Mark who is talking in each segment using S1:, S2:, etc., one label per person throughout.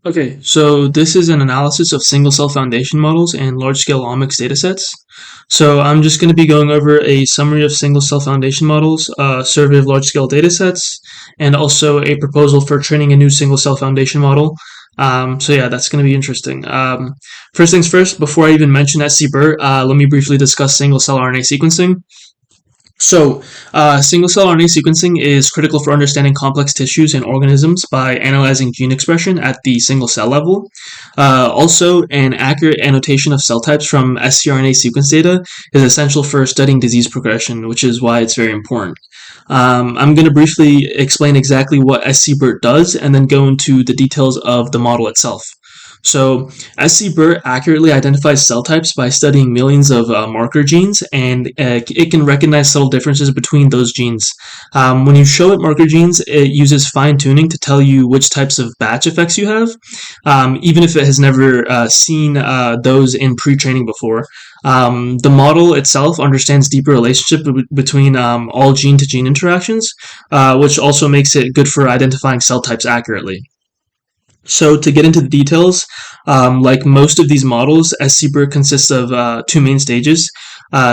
S1: Okay, so this is an analysis of single-cell foundation models and large-scale omics datasets. So I'm just going to be going over a summary of single-cell foundation models, a survey of large-scale datasets, and also a proposal for training a new single-cell foundation model. So yeah, that's going to be interesting. First things first, before I even mention SC-BERT, let me briefly discuss single-cell RNA sequencing. So, single-cell RNA sequencing is critical for understanding complex tissues and organisms by analyzing gene expression at the single-cell level. Also, an accurate annotation of cell types from scRNA sequence data is essential for studying disease progression, which is why it's very important. I'm going to briefly explain exactly what SC-BERT does and then go into the details of the model itself. So, SC-BERT accurately identifies cell types by studying millions of marker genes, and it can recognize subtle differences between those genes. When you show it marker genes, it uses fine-tuning to tell you which types of batch effects you have, even if it has never seen those in pre-training before. The model itself understands deeper relationship between all gene-to-gene interactions, which also makes it good for identifying cell types accurately. So to get into the details, like most of these models, SC-BERT consists of two main stages.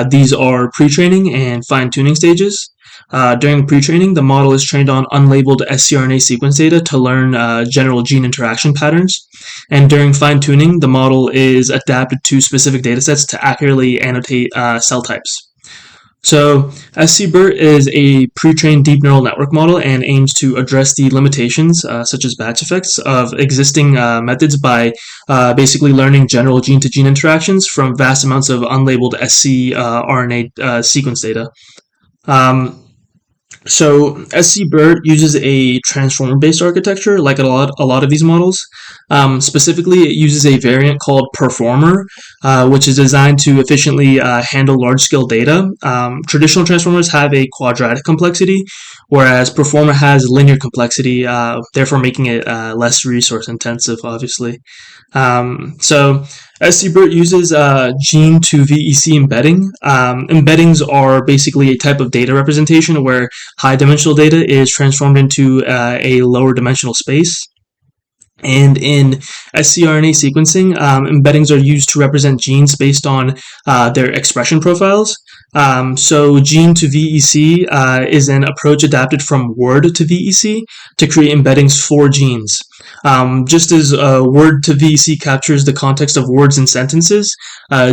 S1: These are pre-training and fine-tuning stages. During pre-training, the model is trained on unlabeled scRNA sequence data to learn general gene interaction patterns. And during fine-tuning, the model is adapted to specific datasets to accurately annotate cell types. So, SC-BERT is a pre-trained deep neural network model and aims to address the limitations, such as batch effects, of existing methods by basically learning general gene-to-gene interactions from vast amounts of unlabeled scRNA sequence data. Um, so SC-BERT uses a transformer-based architecture, like a lot of these models. Specifically, it uses a variant called Performer, which is designed to efficiently handle large-scale data. Traditional transformers have a quadratic complexity, whereas Performer has linear complexity, therefore making it less resource-intensive, obviously. So SC-BERT uses gene to VEC embedding. Embeddings are basically a type of data representation where high dimensional data is transformed into a lower dimensional space. And in scRNA sequencing, embeddings are used to represent genes based on their expression profiles. So gene to VEC is an approach adapted from word to VEC to create embeddings for genes. Just as word to VEC captures the context of words in sentences,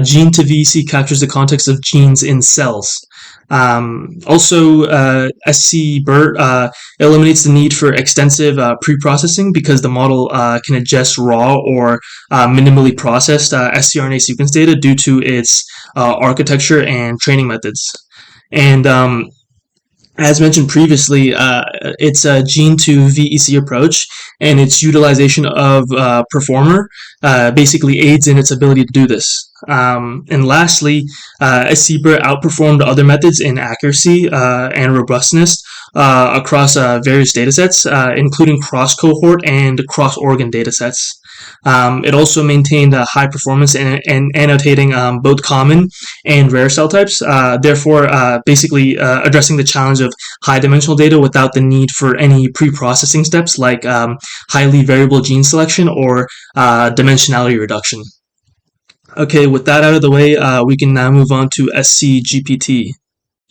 S1: gene to VEC captures the context of genes in cells. Also, SC-BERT eliminates the need for extensive pre-processing because the model can ingest raw or minimally processed scRNA sequence data due to its architecture and training methods. And as mentioned previously, it's a gene to VEC approach, and its utilization of Performer basically aids in its ability to do this. And lastly, SC-BERT outperformed other methods in accuracy and robustness across various datasets, including cross-cohort and cross-organ datasets. It also maintained high performance in annotating both common and rare cell types, therefore basically addressing the challenge of high dimensional data without the need for any pre-processing steps like highly variable gene selection or dimensionality reduction. Okay, with that out of the way, we can now move on to SC-GPT.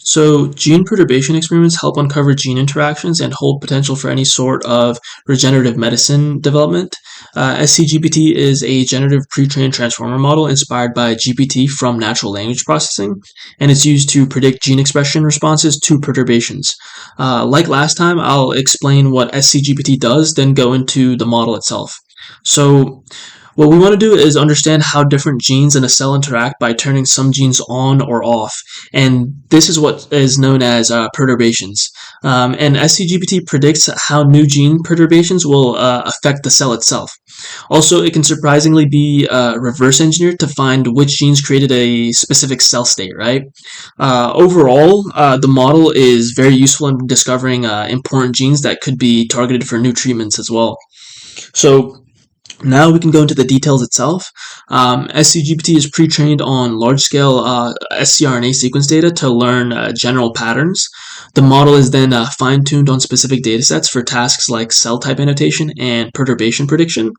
S1: So, gene perturbation experiments help uncover gene interactions and hold potential for any sort of regenerative medicine development. SCGPT is a generative pre-trained transformer model inspired by GPT from natural language processing, and it's used to predict gene expression responses to perturbations. Like last time, I'll explain what SCGPT does, then go into the model itself. So, what we want to do is understand how different genes in a cell interact by turning some genes on or off, and this is what is known as perturbations. And SCGPT predicts how new gene perturbations will affect the cell itself. Also, it can surprisingly be reverse engineered to find which genes created a specific cell state, right? Overall, the model is very useful in discovering important genes that could be targeted for new treatments as well. So, now we can go into the details itself. SCGPT is pre-trained on large-scale scRNA sequence data to learn general patterns. The model is then fine-tuned on specific datasets for tasks like cell type annotation and perturbation prediction.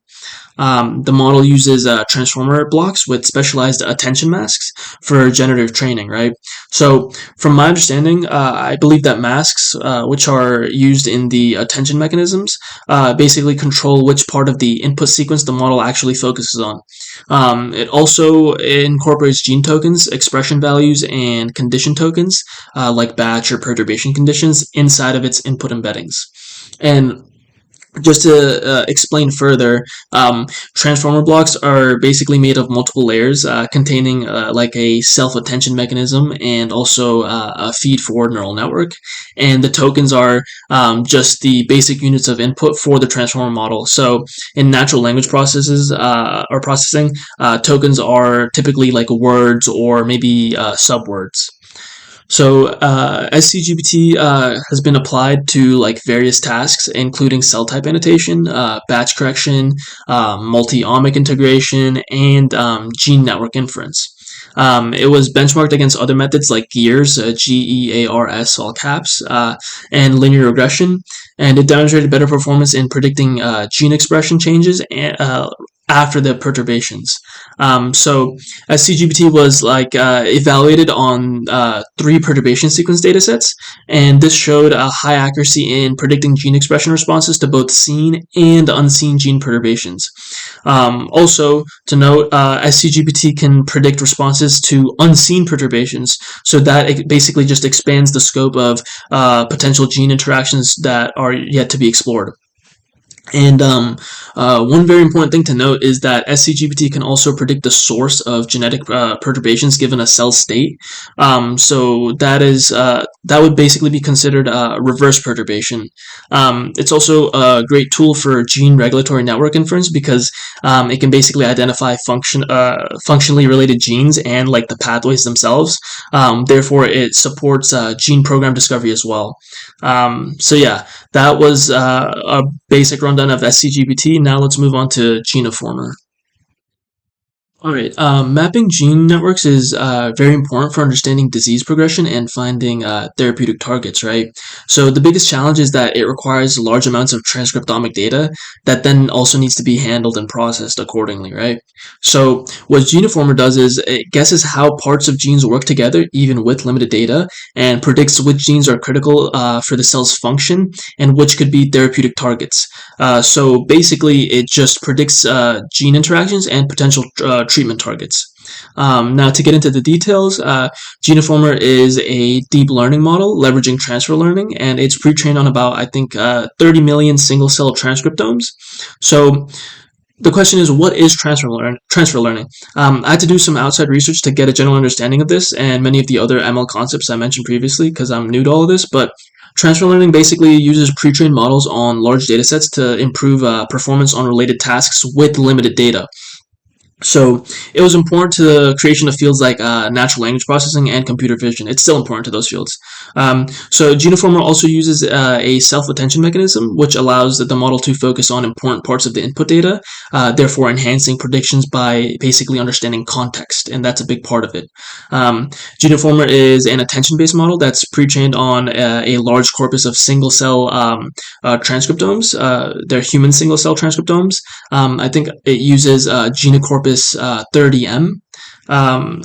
S1: The model uses transformer blocks with specialized attention masks for generative training, right? So, from my understanding, I believe that masks, which are used in the attention mechanisms, basically control which part of the input sequence the model actually focuses on. It also incorporates gene tokens, expression values, and condition tokens, like batch or perturbation conditions, inside of its input embeddings. And just to explain further, transformer blocks are basically made of multiple layers containing like a self-attention mechanism and also a feed-forward neural network. And the tokens are just the basic units of input for the transformer model. So in natural language processes or processing, tokens are typically like words or maybe subwords. So SCGPT has been applied to like various tasks, including cell type annotation, batch correction, multi-omic integration, and gene network inference. It was benchmarked against other methods like GEARS, GEARS, all caps, and linear regression, and it demonstrated better performance in predicting gene expression changes after the perturbations. So SCGPT was like evaluated on 3 perturbation sequence datasets, and this showed a high accuracy in predicting gene expression responses to both seen and unseen gene perturbations. Also, to note, SCGPT can predict responses to unseen perturbations, so that it basically just expands the scope of potential gene interactions that are yet to be explored. And one very important thing to note is that SCGPT can also predict the source of genetic perturbations given a cell state. So that would basically be considered reverse perturbation. It's also a great tool for gene regulatory network inference because it can basically identify functionally related genes and like the pathways themselves. Therefore, it supports gene program discovery as well. So yeah, that was a basic rundown of SCGPT. Now let's move on to Genoformer. All right, mapping gene networks is very important for understanding disease progression and finding therapeutic targets, right? So the biggest challenge is that it requires large amounts of transcriptomic data that then also needs to be handled and processed accordingly, right? So what Genoformer does is it guesses how parts of genes work together even with limited data and predicts which genes are critical for the cell's function and which could be therapeutic targets. So basically it just predicts gene interactions and potential treatment targets. Now, to get into the details, Genoformer is a deep learning model leveraging transfer learning, and it's pre-trained on about, I think, 30 million single-cell transcriptomes. So the question is, what is transfer learning? I had to do some outside research to get a general understanding of this and many of the other ML concepts I mentioned previously because I'm new to all of this, but transfer learning basically uses pre-trained models on large datasets to improve performance on related tasks with limited data. So it was important to the creation of fields like natural language processing and computer vision. It's still important to those fields. So Genoformer also uses a self-attention mechanism, which allows the model to focus on important parts of the input data, therefore enhancing predictions by basically understanding context, and that's a big part of it. Genoformer is an attention-based model that's pre-trained on a large corpus of single-cell transcriptomes. They're human single-cell transcriptomes. I think it uses Genocorpus 30M.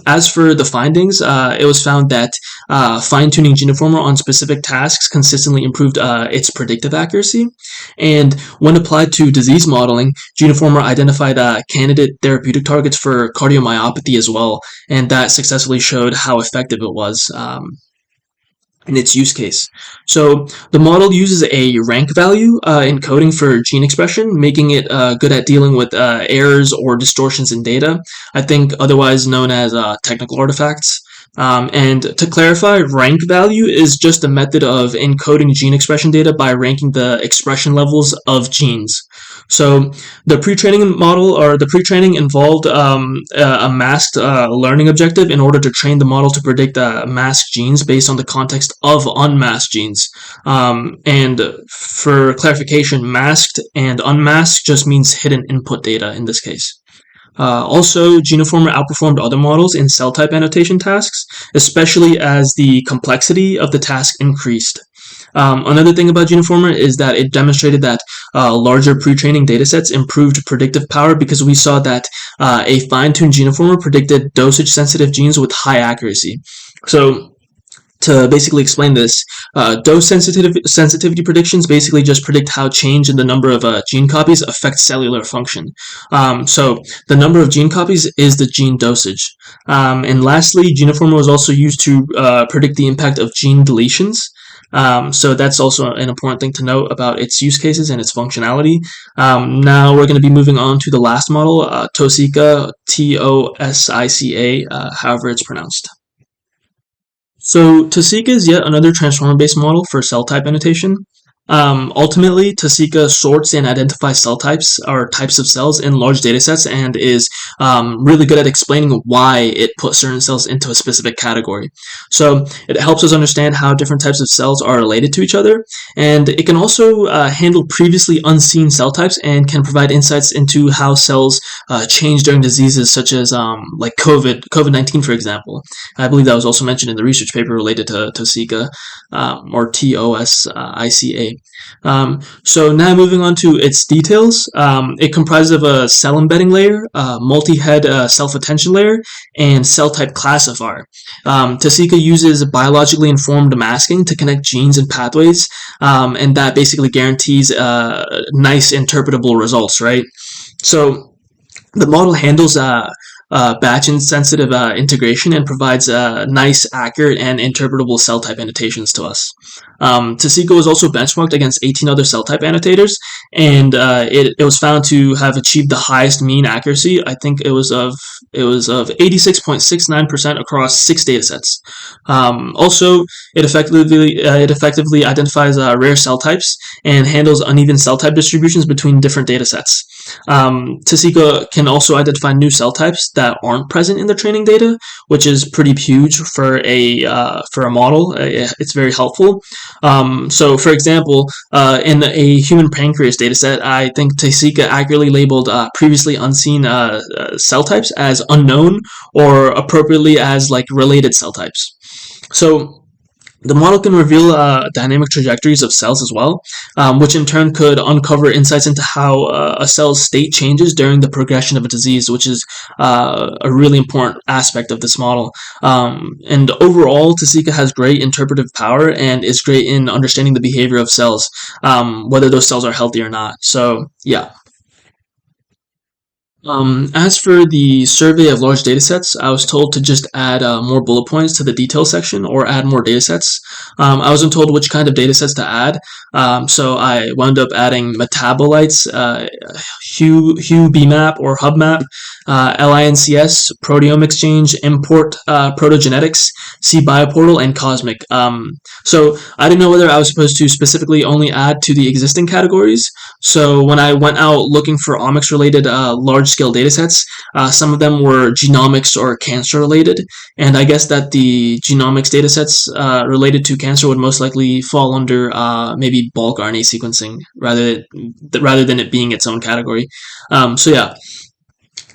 S1: As for the findings, it was found that fine-tuning Genoformer on specific tasks consistently improved its predictive accuracy. And when applied to disease modeling, Genoformer identified candidate therapeutic targets for cardiomyopathy as well, and that successfully showed how effective it was. In its use case. So the model uses a rank value encoding for gene expression, making it good at dealing with errors or distortions in data, I think otherwise known as technical artifacts. And to clarify, rank value is just a method of encoding gene expression data by ranking the expression levels of genes. So the pre-training model or the pre-training involved a masked learning objective in order to train the model to predict masked genes based on the context of unmasked genes. And for clarification, masked and unmasked just means hidden input data in this case. Also, Genoformer outperformed other models in cell type annotation tasks, especially as the complexity of the task increased. Another thing about Genoformer is that it demonstrated that larger pre-training datasets improved predictive power because we saw that a fine-tuned Genoformer predicted dosage-sensitive genes with high accuracy. So, to basically explain this, dose sensitivity predictions basically just predict how change in the number of gene copies affects cellular function. So the number of gene copies is the gene dosage. And lastly, Genoformer was also used to predict the impact of gene deletions. So that's also an important thing to note about its use cases and its functionality. Now we're going to be moving on to the last model, Tosica, Tosica, however it's pronounced. So Tasika is yet another transformer-based model for cell type annotation. Ultimately, Tasika sorts and identifies cell types or types of cells in large datasets and is really good at explaining why it put certain cells into a specific category. So it helps us understand how different types of cells are related to each other, and it can also handle previously unseen cell types and can provide insights into how cells change during diseases such as like COVID-19, for example. I believe that was also mentioned in the research paper related to Tosika or TOSICA. So now moving on to its details, it comprises of a cell embedding layer, multi-head self-attention layer, and cell type classifier. Tasika uses biologically informed masking to connect genes and pathways, and that basically guarantees nice interpretable results, right? So the model handles batch insensitive integration and provides nice, accurate, and interpretable cell type annotations to us. Tasika was also benchmarked against 18 other cell type annotators, and it was found to have achieved the highest mean accuracy. I think it was of 86.69% across 6 datasets. Also, it effectively identifies rare cell types and handles uneven cell type distributions between different datasets. Tasika can also identify new cell types that aren't present in the training data, which is pretty huge for a model. It's very helpful. So, for example, in a human pancreas dataset, I think Tasika accurately labeled previously unseen cell types as unknown or appropriately as like related cell types. So the model can reveal dynamic trajectories of cells as well, which in turn could uncover insights into how a cell's state changes during the progression of a disease, which is a really important aspect of this model. And overall, Tasika has great interpretive power and is great in understanding the behavior of cells, whether those cells are healthy or not. So, yeah. As for the survey of large datasets, I was told to just add more bullet points to the details section or add more datasets. I wasn't told which kind of datasets to add, so I wound up adding metabolites, HuBMap or HubMap, LINCS, proteome exchange, import protogenetics, cBioportal, and Cosmic. So I didn't know whether I was supposed to specifically only add to the existing categories. So when I went out looking for omics-related large-scale datasets, some of them were genomics or cancer-related, and I guess that the genomics datasets related to cancer would most likely fall under maybe bulk RNA sequencing rather than it being its own category. So yeah.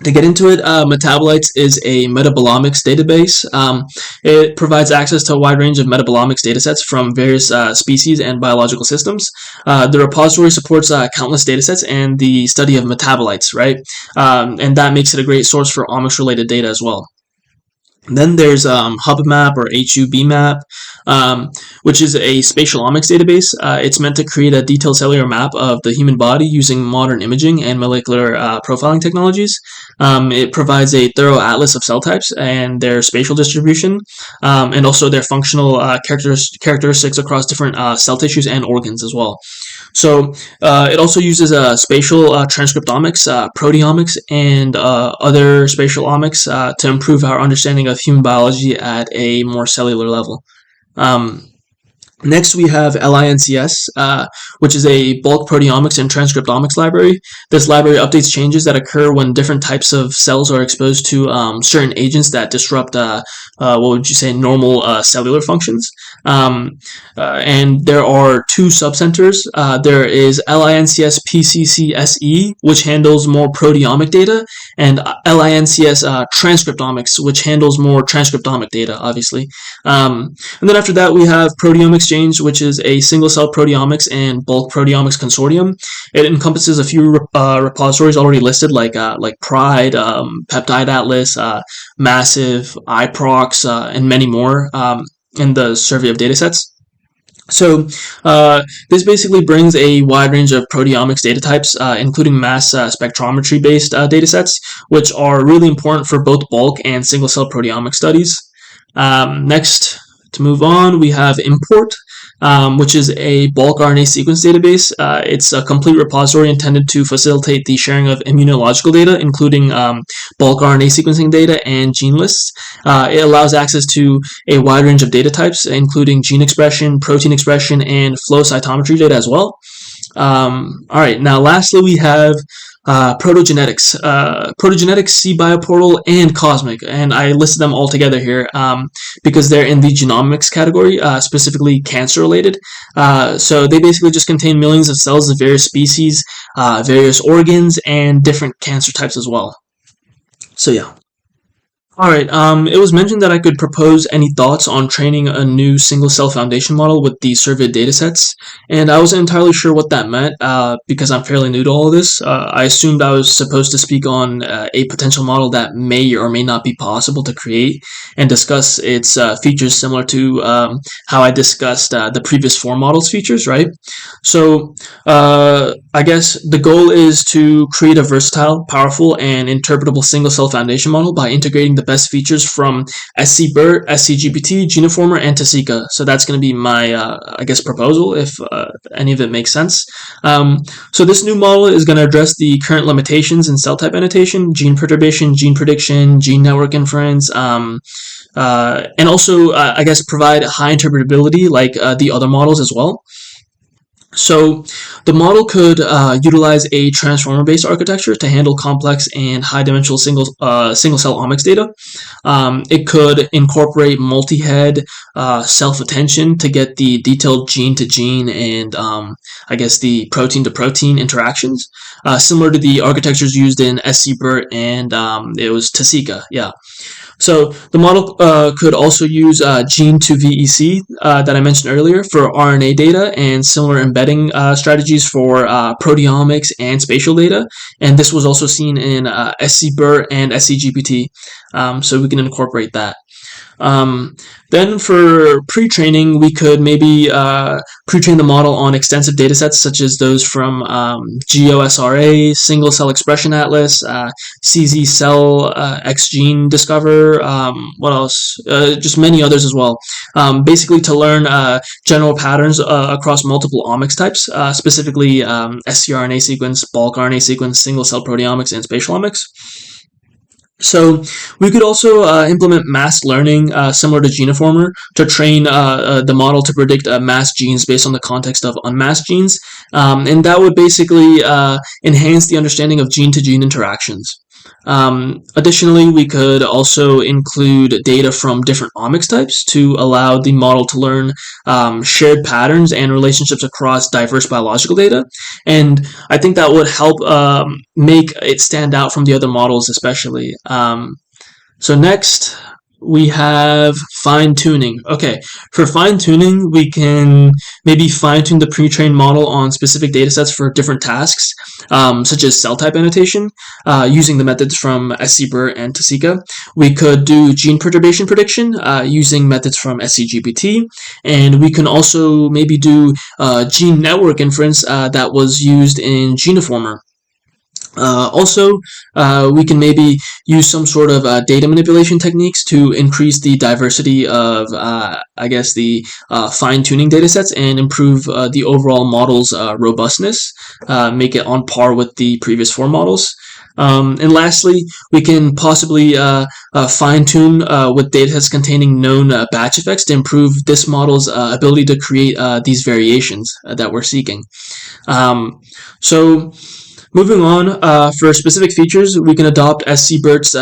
S1: To get into it, Metabolites is a metabolomics database. It provides access to a wide range of metabolomics datasets from various species and biological systems. The repository supports countless datasets and the study of metabolites, right? And that makes it a great source for omics-related data as well. Then there's HubMap or HuBMap, which is a spatial omics database. It's meant to create a detailed cellular map of the human body using modern imaging and molecular profiling technologies. It provides a thorough atlas of cell types and their spatial distribution, and also their functional characteristics across different cell tissues and organs as well. So it also uses spatial transcriptomics, proteomics, and other spatial omics to improve our understanding of human biology at a more cellular level. Next, we have LINCS, which is a bulk proteomics and transcriptomics library. This library updates changes that occur when different types of cells are exposed to certain agents that disrupt, what would you say, normal cellular functions. And there are two subcenters. There is LINCS PCCSE, which handles more proteomic data, and LINCS transcriptomics, which handles more transcriptomic data, obviously. And then after that, we have Proteome Exchange, which is a single-cell proteomics and bulk proteomics consortium. It encompasses a few repositories already listed, like Pride, Peptide Atlas, Massive, iProx, and many more in the survey of datasets. So this basically brings a wide range of proteomics data types, including mass spectrometry-based datasets, which are really important for both bulk and single-cell proteomic studies. Next, to move on, we have Import, which is a bulk RNA sequence database. It's a complete repository intended to facilitate the sharing of immunological data, including bulk RNA sequencing data and gene lists. It allows access to a wide range of data types, including gene expression, protein expression, and flow cytometry data as well. All right, now lastly, we have protogenetics, cBioportal, and Cosmic, and I listed them all together here because they're in the genomics category, specifically cancer-related. So they basically just contain millions of cells of various species, various organs, and different cancer types as well. So yeah. Alright, it was mentioned that I could propose any thoughts on training a new single-cell foundation model with the surveyed datasets, and I wasn't entirely sure what that meant, because I'm fairly new to all of this. I assumed I was supposed to speak on a potential model that may or may not be possible to create, and discuss its features similar to how I discussed the previous four models' features, right? So, I guess the goal is to create a versatile, powerful, and interpretable single-cell foundation model by integrating the best features from SC-BERT, SC-GPT, Genoformer, and Tasika. So that's going to be my, I guess, proposal, if any of it makes sense. So this new model is going to address the current limitations in cell type annotation, gene perturbation, gene prediction, gene network inference, and also, I guess, provide high interpretability like the other models as well. So the model could utilize a transformer-based architecture to handle complex and high-dimensional single-cell omics data. It could incorporate multi-head self-attention to get the detailed gene-to-gene and I guess the protein-to-protein interactions, similar to the architectures used in SC-BERT and it was Tasika, yeah. So the model could also use gene to VEC that I mentioned earlier for RNA data and similar embedding strategies for proteomics and spatial data. And this was also seen in SC-BERT and SC-GPT, so we can incorporate that. Then for pre-training, we could maybe pre-train the model on extensive datasets such as those from GeoSRA, Single Cell Expression Atlas, CZ Cell X-Gene Discover, what else? Just many others as well. Basically to learn general patterns across multiple omics types, specifically scRNA sequence, bulk RNA sequence, single cell proteomics, and spatial omics. So we could also implement masked learning similar to Genoformer to train the model to predict masked genes based on the context of unmasked genes, and that would basically enhance the understanding of gene-to-gene interactions. Additionally, we could also include data from different omics types to allow the model to learn shared patterns and relationships across diverse biological data, and I think that would help make it stand out from the other models especially. So next, we have fine-tuning. Okay, for fine-tuning, we can maybe fine-tune the pre-trained model on specific datasets for different tasks, such as cell type annotation, using the methods from SC-BERT and Tasika. We could do gene perturbation prediction using methods from SC-GPT, and we can also maybe do gene network inference that was used in Genoformer. Also, we can maybe use some sort of data manipulation techniques to increase the diversity of, I guess, the fine-tuning datasets and improve the overall model's robustness, make it on par with the previous four models. And lastly, we can possibly fine-tune with datasets containing known batch effects to improve this model's ability to create these variations that we're seeking. So moving on, for specific features, we can adopt SC-BERT's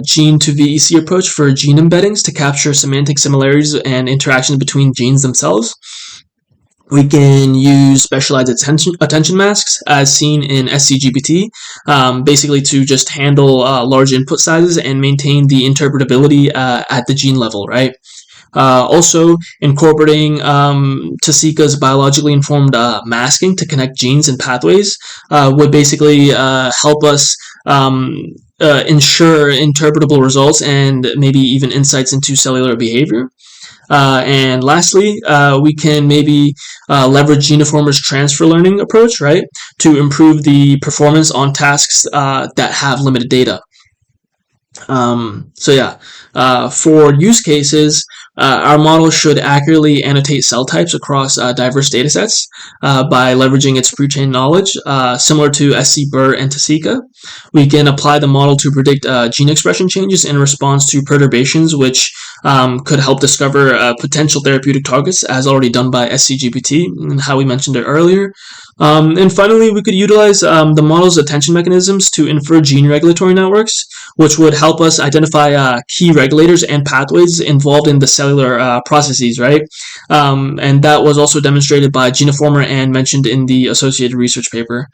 S1: gene to VEC approach for gene embeddings to capture semantic similarities and interactions between genes themselves. We can use specialized attention masks as seen in SCGPT, basically to just handle large input sizes and maintain the interpretability at the gene level, right? Also, incorporating Tasika's biologically informed masking to connect genes and pathways would basically help us ensure interpretable results and maybe even insights into cellular behavior. And lastly, we can maybe leverage Genoformer's transfer learning approach, right, to improve the performance on tasks that have limited data. For use cases, our model should accurately annotate cell types across diverse datasets by leveraging its pre-trained knowledge, similar to SC-BERT and Tasika. We can apply the model to predict gene expression changes in response to perturbations, which could help discover potential therapeutic targets, as already done by SCGPT, and how we mentioned it earlier. And finally, we could utilize the model's attention mechanisms to infer gene regulatory networks, which would help us identify key regulators and pathways involved in the cellular processes, right? And that was also demonstrated by Genoformer and mentioned in the associated research paper.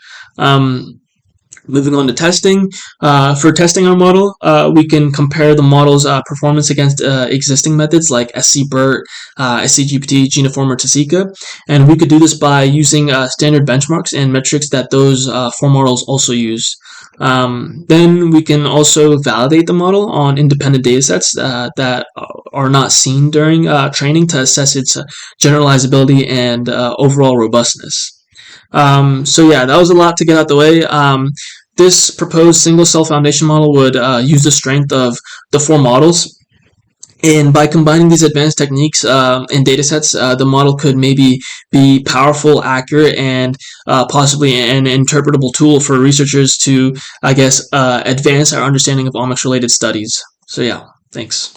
S1: Moving on to testing. For testing our model, we can compare the model's performance against existing methods like SC-BERT, SCGPT, Genoformer, Tasika, and we could do this by using standard benchmarks and metrics that those four models also use. Then we can also validate the model on independent datasets that are not seen during training to assess its generalizability and overall robustness. That was a lot to get out the way. This proposed single cell foundation model would use the strength of the four models, and by combining these advanced techniques in datasets, the model could maybe be powerful, accurate, and possibly an interpretable tool for researchers to, advance our understanding of omics-related studies. So yeah, thanks.